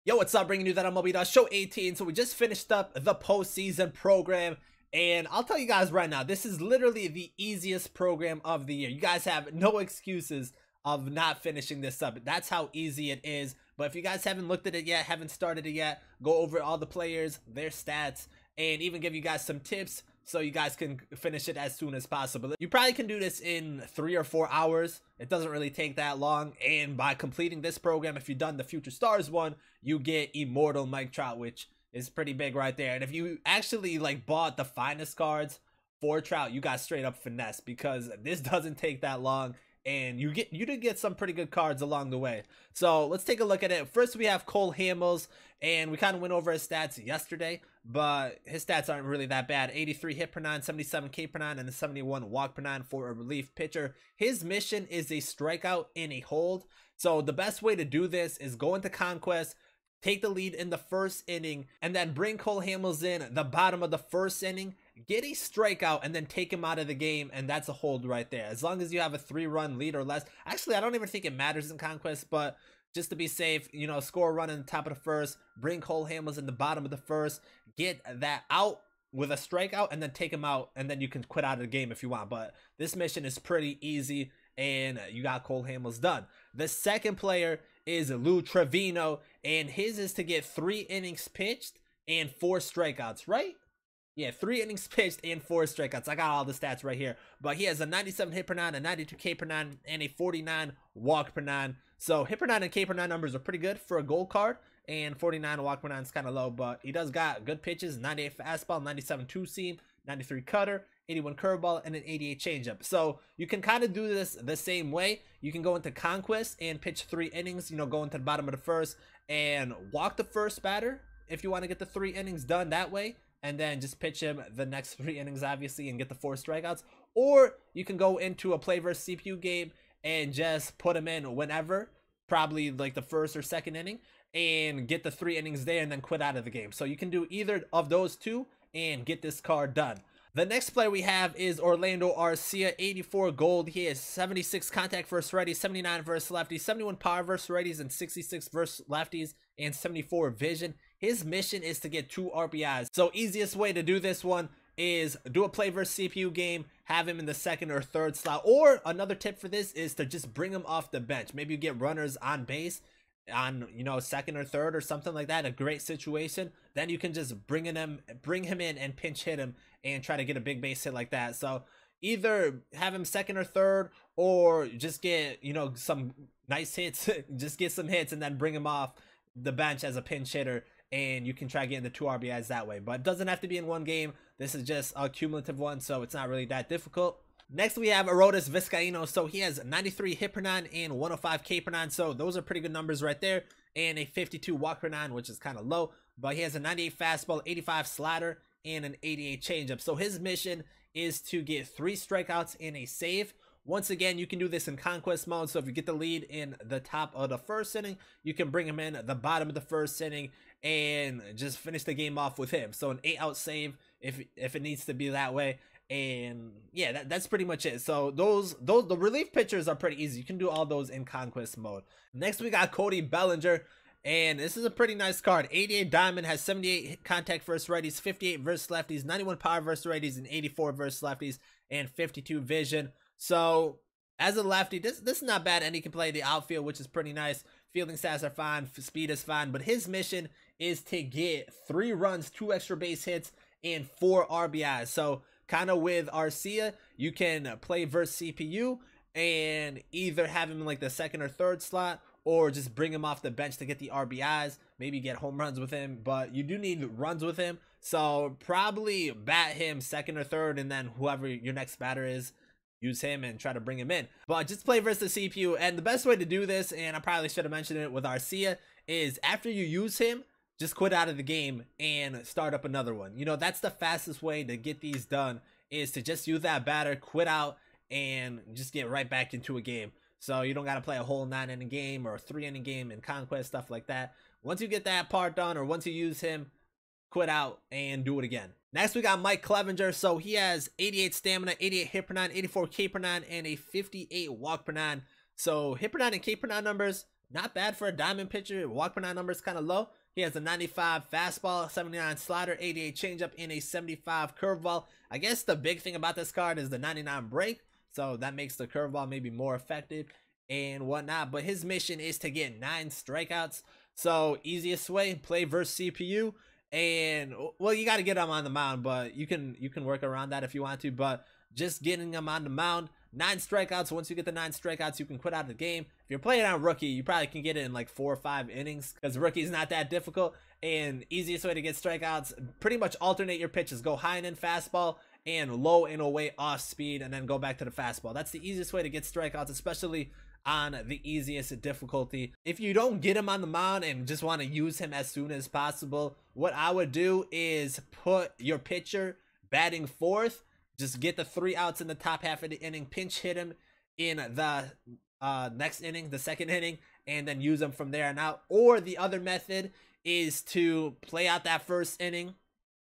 Yo, what's up? Bringing you that MLB Show 18. So we just finished up the postseason program, and I'll tell you guys right now, this is literally the easiest program of the year. You guys have no excuses of not finishing this up. That's how easy it is. But if you guys haven't looked at it yet, haven't started it yet, go over all the players, their stats, and even give you guys some tips so you guys can finish it as soon as possible. You probably can do this in 3 or 4 hours. It doesn't really take that long, and by completing this program, if you've done the Future Stars one, you get Immortal Mike Trout, which is pretty big right there. And if you actually like bought the finest cards for Trout, you got straight up finesse, because this doesn't take that long, and you did get some pretty good cards along the way. So let's take a look at it. First, we have Cole Hamels, and we kind of went over his stats yesterday, but his stats aren't really that bad. 83 hit per 9, 77 K per 9, and a 71 walk per 9 for a relief pitcher. His mission is a strikeout and a hold. So the best way to do this is go into Conquest, take the lead in the first inning, and then bring Cole Hamels in the bottom of the first inning, get a strikeout, and then take him out of the game, and that's a hold right there. As long as you have a 3-run lead or less. Actually, I don't even think it matters in Conquest, but just to be safe, you know, score a run in the top of the first, bring Cole Hamels in the bottom of the first, get that out with a strikeout, and then take him out, and then you can quit out of the game if you want. But this mission is pretty easy, and you got Cole Hamels done. The second player is Lou Trivino, and his is to get 3 innings pitched and 4 strikeouts, right? Yeah, 3 innings pitched and 4 strikeouts. I got all the stats right here. But he has a 97 hit per 9, a 92 K per 9, and a 49 walk per 9. So hit per 9 and K per 9 numbers are pretty good for a gold card, and 49 walk per 9 is kind of low, but he does got good pitches: 98 fastball, 97 two-seam, 93 cutter, 81 curveball, and an 88 changeup. So you can kind of do this the same way. You can go into Conquest and pitch 3 innings, you know, go into the bottom of the first and walk the first batter if you want to get the 3 innings done that way, and then just pitch him the next 3 innings, obviously, and get the 4 strikeouts. Or you can go into a play versus CPU game and just put him in whenever, probably like the first or second inning, and get the 3 innings there and then quit out of the game. So you can do either of those two and get this card done. The next player we have is Orlando Arcia, 84 gold. He has 76 contact versus righties, 79 versus lefties, 71 power versus righties, and 66 versus lefties, and 74 vision. His mission is to get 2 RBIs. So easiest way to do this one is do a play versus CPU game, have him in the 2nd or 3rd slot. Or another tip for this is to just bring him off the bench. Maybe you get runners on base on, you know, 2nd or 3rd or something like that, a great situation. Then you can just bring him in and pinch hit him and try to get a big base hit like that. So either have him 2nd or 3rd, or just get, you know, some nice hits, just get some hits and then bring him off the bench as a pinch hitter, and you can try getting the 2 RBIs that way. But it doesn't have to be in one game. This is just a cumulative one, so it's not really that difficult. Next, we have Arodys Vizcaino. So he has 93 hit per 9 and 105 K per 9. So those are pretty good numbers right there. And a 52 walk per 9, which is kind of low. But he has a 98 fastball, 85 slider, and an 88 changeup. So his mission is to get 3 strikeouts and a save. Once again, you can do this in Conquest mode. So if you get the lead in the top of the first inning, you can bring him in at the bottom of the first inning and just finish the game off with him. So an 8-out save if it needs to be that way. And yeah, that's pretty much it. So the relief pitchers are pretty easy. You can do all those in Conquest mode. Next, we got Cody Bellinger, and this is a pretty nice card. 88 diamond, has 78 contact versus righties, 58 versus lefties, 91 power versus righties, and 84 versus lefties, and 52 vision. So as a lefty, this is not bad, and he can play the outfield, which is pretty nice. Fielding stats are fine, speed is fine, but his mission is to get 3 runs, 2 extra base hits, and 4 RBIs. So kind of with Arcia, you can play versus CPU and either have him in like the 2nd or 3rd slot, or just bring him off the bench to get the RBIs, maybe get home runs with him, but you do need runs with him. So probably bat him 2nd or 3rd, and then whoever your next batter is, use him and try to bring him in. But just play versus the CPU. And the best way to do this, and I probably should have mentioned it with Arcia, is after you use him, just quit out of the game and start up another one. You know, that's the fastest way to get these done, is to just use that batter, quit out, and just get right back into a game. So you don't got to play a whole 9-inning game or a 3-inning game in Conquest, stuff like that. Once you get that part done, or once you use him, quit out and do it again. Next, we got Mike Clevinger. So he has 88 stamina, 88 hit per 9, 84 K per 9, and a 58 walk per 9. So hit per 9 and K per 9 numbers not bad for a diamond pitcher. Walk per nine number is kind of low. He has a 95 fastball, 79 slider, 88 changeup, and a 75 curveball. I guess the big thing about this card is the 99 break, so that makes the curveball maybe more effective and whatnot. But his mission is to get 9 strikeouts. So easiest way, play versus CPU. And well, you got to get him on the mound, but you can work around that if you want to. But just getting him on the mound, 9 strikeouts. Once you get the 9 strikeouts, you can quit out of the game. If you're playing on rookie, you probably can get it in like 4 or 5 innings, because rookie's not that difficult. And easiest way to get strikeouts, pretty much alternate your pitches. Go high and in fastball and low and away off speed, and then go back to the fastball. That's the easiest way to get strikeouts, especially on the easiest difficulty. If you don't get him on the mound and just want to use him as soon as possible, what I would do is put your pitcher batting fourth. Just get the 3 outs in the top half of the inning, pinch hit him in the next inning, the second inning, and then use him from there on out. Or the other method is to play out that first inning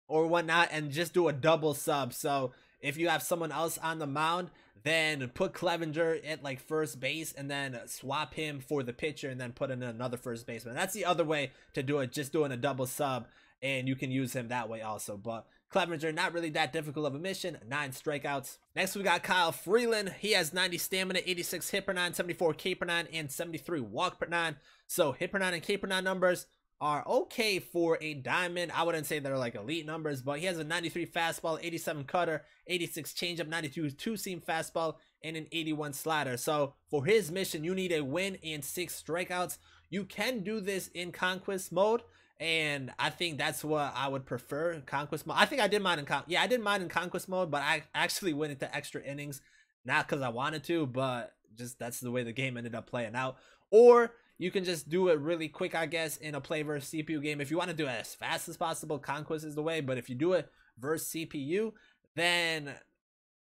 or whatnot and just do a double sub. So if you have someone else on the mound, then put Clevinger at like first base and then swap him for the pitcher and then put in another first baseman. That's the other way to do it, just doing a double sub, and you can use him that way also. But Clevinger, not really that difficult of a mission, 9 strikeouts. Next, we got Kyle Freeland. He has 90 stamina, 86 hit per 9, 74 K per 9, and 73 walk per 9. So hit per 9 and K per 9 numbers are okay for a diamond. I wouldn't say they're like elite numbers, but he has a 93 fastball, 87 cutter, 86 changeup, 92 two-seam fastball, and an 81 slider. So for his mission, you need a win and 6 strikeouts. You can do this in conquest mode, and I think that's what I would prefer, conquest mode. I think I did mine in I did mine in conquest mode, but I actually went into extra innings, not because I wanted to, but just that's the way the game ended up playing out. Or you can just do it really quick, I guess, in a play versus CPU game. If you want to do it as fast as possible, conquest is the way. But if you do it versus CPU, then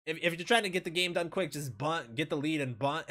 if you're trying to get the game done quick, just bunt, get the lead and bunt,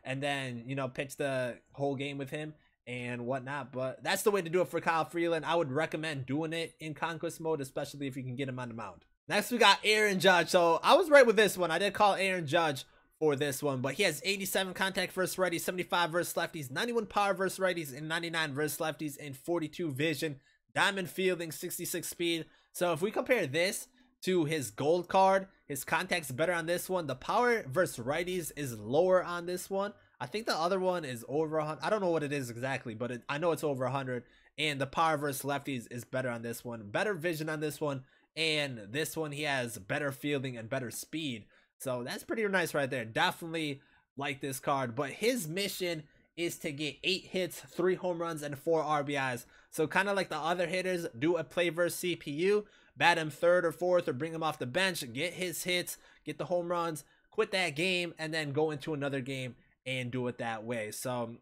and then, you know, pitch the whole game with him and whatnot. But that's the way to do it for Kyle Freeland. I would recommend doing it in conquest mode, especially if you can get him on the mound. Next, we got Aaron Judge. So I was right with this one. I did call Aaron Judge for this one, but he has 87 contact versus righties, 75 versus lefties, 91 power versus righties, and 99 versus lefties, and 42 vision, diamond fielding, 66 speed. So if we compare this to his gold card, his contact's better on this one. The power versus righties is lower on this one. I think the other one is over 100. I don't know what it is exactly, but I know it's over 100. And the power versus lefties is better on this one. Better vision on this one. And this one, he has better fielding and better speed. So that's pretty nice right there. Definitely like this card. But his mission is to get 8 hits, 3 home runs, and 4 RBIs. So kind of like the other hitters, do a play versus CPU, bat him third or fourth, or bring him off the bench, get his hits, get the home runs, quit that game, and then go into another game and do it that way. So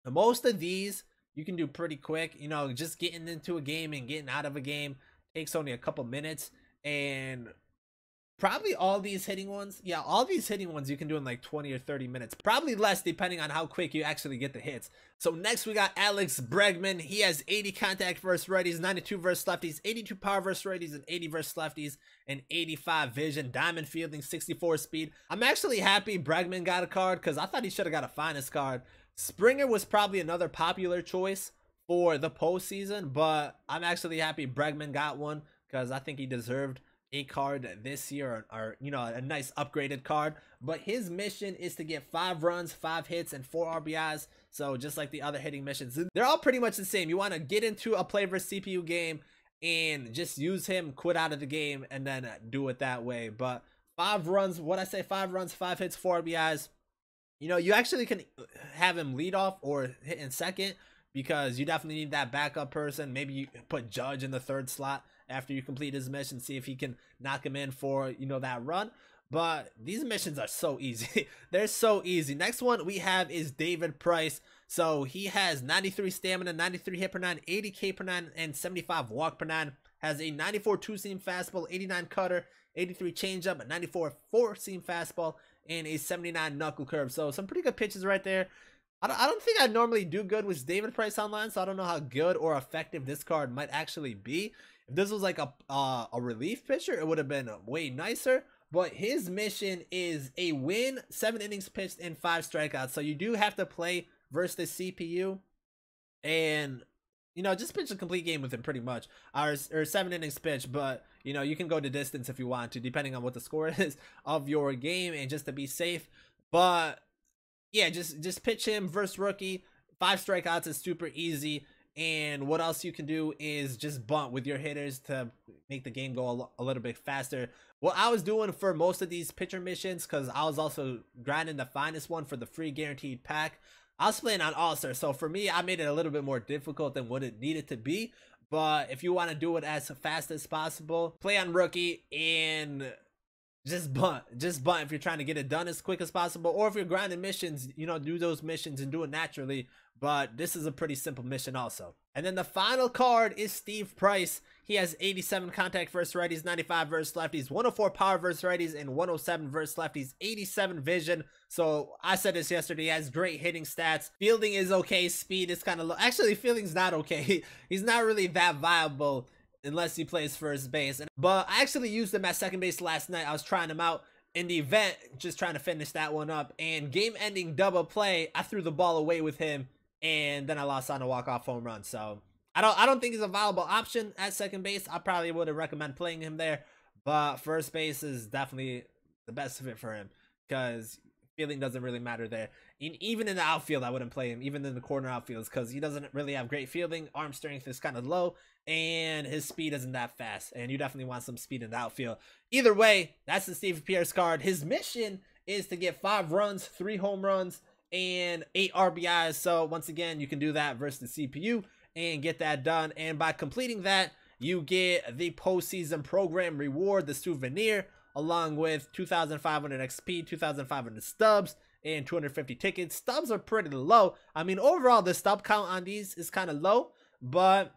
most of these you can do pretty quick. You know, just getting into a game and getting out of a game takes only a couple minutes. And probably all these hitting ones, all these hitting ones you can do in like 20 or 30 minutes. Probably less depending on how quick you actually get the hits. So next we got Alex Bregman. He has 80 contact versus righties, 92 versus lefties, 82 power versus righties, and 80 versus lefties, and 85 vision, diamond fielding, 64 speed. I'm actually happy Bregman got a card because I thought he should have got a finest card. Springer was probably another popular choice for the postseason, but I'm actually happy Bregman got one because I think he deserved a card this year, or you know, a nice upgraded card. But his mission is to get 5 runs, 5 hits, and 4 RBIs. So just like the other hitting missions, they're all pretty much the same. You want to get into a play versus CPU game and just use him, quit out of the game, and then do it that way. But 5 runs, 5 runs, 5 hits, 4 RBIs. You know, you actually can have him lead off or hit in second, because you definitely need that backup person. Maybe you put Judge in the 3rd slot after you complete his mission, see if he can knock him in for, you know, that run. But these missions are so easy. They're so easy. Next one we have is David Price. So he has 93 stamina, 93 hit per 9, 80 K per 9, and 75 walk per 9. Has a 94 two-seam fastball, 89 cutter, 83 changeup, a 94 four-seam fastball, and a 79 knuckle curve. So some pretty good pitches right there. I don't think I normally do good with David Price online, so I don't know how good or effective this card might actually be. If this was like a relief pitcher, it would have been way nicer. But his mission is a win, 7 innings pitched, and 5 strikeouts. So you do have to play versus the CPU, and you know, just pitch a complete game with him pretty much, or 7 innings pitch. But you know, you can go to distance if you want to, depending on what the score is of your game, and just to be safe. But yeah, just pitch him versus rookie. 5 strikeouts is super easy. And what else you can do is just bunt with your hitters to make the game go a little bit faster. What I was doing for most of these pitcher missions, because I was also grinding the finest one for the free guaranteed pack, I was playing on All-Star. So for me, I made it a little bit more difficult than what it needed to be. But if you want to do it as fast as possible, play on rookie and just bunt if you're trying to get it done as quick as possible. Or if you're grinding missions, you know, do those missions and do it naturally. But this is a pretty simple mission also. And then the final card is Steve Price. He has 87 contact versus righties, 95 versus lefties, 104 power versus righties, and 107 versus lefties, 87 vision. So I said this yesterday, he has great hitting stats. Fielding is okay, speed is kind of low. Actually, fielding's not okay. He's not really that viable unless he plays first base. But I actually used him at second base last night. I was trying him out in the event, just trying to finish that one up. And game-ending double play, I threw the ball away with him, and then I lost on a walk-off home run. So I don't think he's a viable option at second base. I probably wouldn't recommend playing him there, but first base is definitely the best fit for him, because fielding doesn't really matter there. Even in the outfield, I wouldn't play him, even in the corner outfields, because he doesn't really have great fielding. Arm strength is kind of low, and his speed isn't that fast, and you definitely want some speed in the outfield. Either way, that's the Steve Pearce card. His mission is to get 5 runs, 3 home runs, and 8 RBIs. So once again, you can do that versus the CPU and get that done. And by completing that, you get the postseason program reward, the souvenir, along with 2,500 XP, 2,500 stubs, and 250 tickets. Stubs are pretty low. I mean, overall, the stub count on these is kind of low, but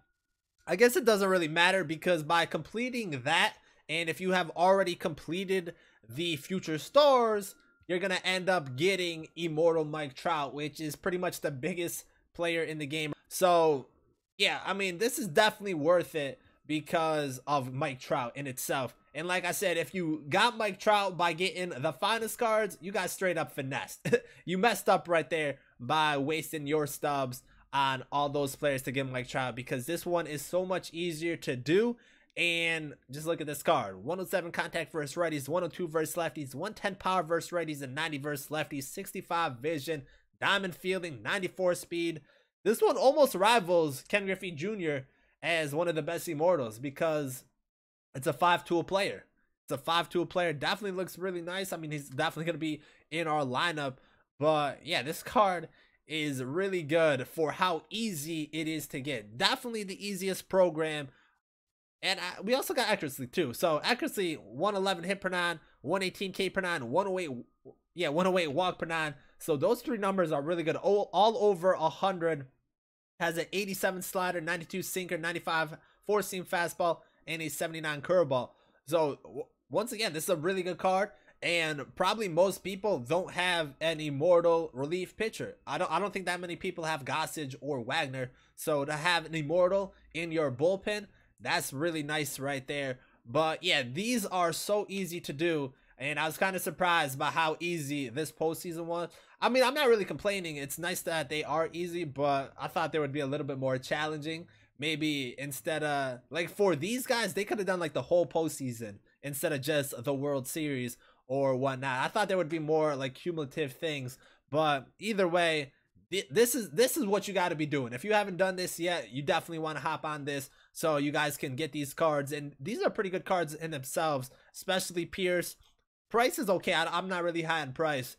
I guess it doesn't really matter, because by completing that, and if you have already completed the future stars, you're going to end up getting Immortal Mike Trout, which is pretty much the biggest player in the game. So yeah, I mean, this is definitely worth it because of Mike Trout in itself. And like I said, if you got Mike Trout by getting the finest cards, you got straight up finessed. You messed up right there by wasting your stubs on all those players to get Mike Trout, because this one is so much easier to do. And just look at this card: 107 contact versus righties, 102 versus lefties, 110 power versus righties, and 90 versus lefties, 65 vision, diamond fielding, 94 speed. This one almost rivals Ken Griffey Jr. as one of the best Immortals, because it's a 5-tool player. It's a 5-tool player. Definitely looks really nice. I mean, he's definitely going to be in our lineup. But yeah, this card is really good for how easy it is to get. Definitely the easiest program. And we also got accuracy too. So accuracy, 111 hit per 9, 118 K per 9, 108 walk per 9. So those 3 numbers are really good. All over 100. Has an 87 slider, 92 sinker, 95 four-seam fastball, and a 79 curveball. So once again, this is a really good card. And probably most people don't have an Immortal relief pitcher. I don't think that many people have Gossage or Wagner. So to have an Immortal in your bullpen, that's really nice right there. But yeah, these are so easy to do, and I was kind of surprised by how easy this postseason was. I mean, I'm not really complaining. It's nice that they are easy, but I thought they would be a little bit more challenging. Maybe instead of, like, for these guys, they could have done like the whole postseason instead of just the World Series or whatnot. I thought there would be more like cumulative things, but either way, this is what you got to be doing. If you haven't done this yet, you definitely want to hop on this so you guys can get these cards. And these are pretty good cards in themselves, especially Pearce. Price is okay. I'm not really high on Price,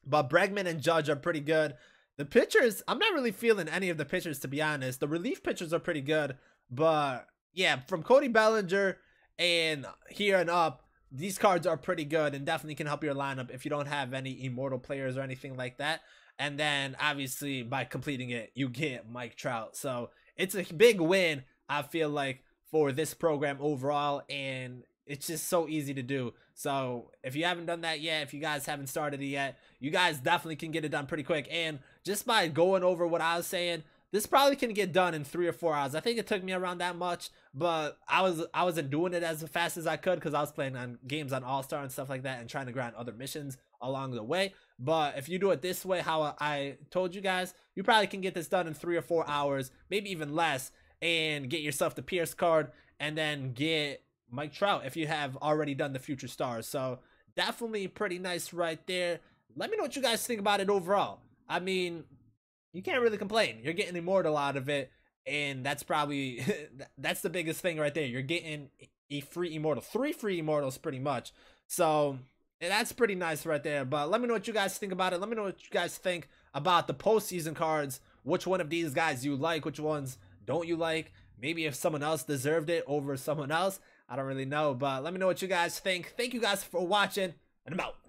but Bregman and Judge are pretty good. The pitchers, I'm not really feeling any of the pitchers, to be honest. The relief pitchers are pretty good, but yeah, from Cody Bellinger and here and up, these cards are pretty good and definitely can help your lineup if you don't have any Immortal players or anything like that. And then obviously by completing it, you get Mike Trout. So it's a big win, I feel like, for this program overall, and it's just so easy to do. So if you haven't done that yet, if you guys haven't started it yet, you guys definitely can get it done pretty quick. And just by going over what I was saying, this probably can get done in 3 or 4 hours. I think it took me around that much, but I wasn't doing it as fast as I could because I was playing on games on All-Star and stuff like that and trying to grind other missions along the way. But if you do it this way, how I told you guys, you probably can get this done in 3 or 4 hours, maybe even less, and get yourself the Pearce card and then get Mike Trout if you have already done the future stars. So definitely pretty nice right there. Let me know what you guys think about it overall. I mean, you can't really complain. You're getting immortal out of it, and that's probably that's the biggest thing right there. You're getting a free immortal, 3 free immortals pretty much. So that's pretty nice right there. But let me know what you guys think about it. Let me know what you guys think about the postseason cards. Which one of these guys you like? Which ones don't you like? Maybe if someone else deserved it over someone else. I don't really know, but let me know what you guys think. Thank you guys for watching, and I'm out.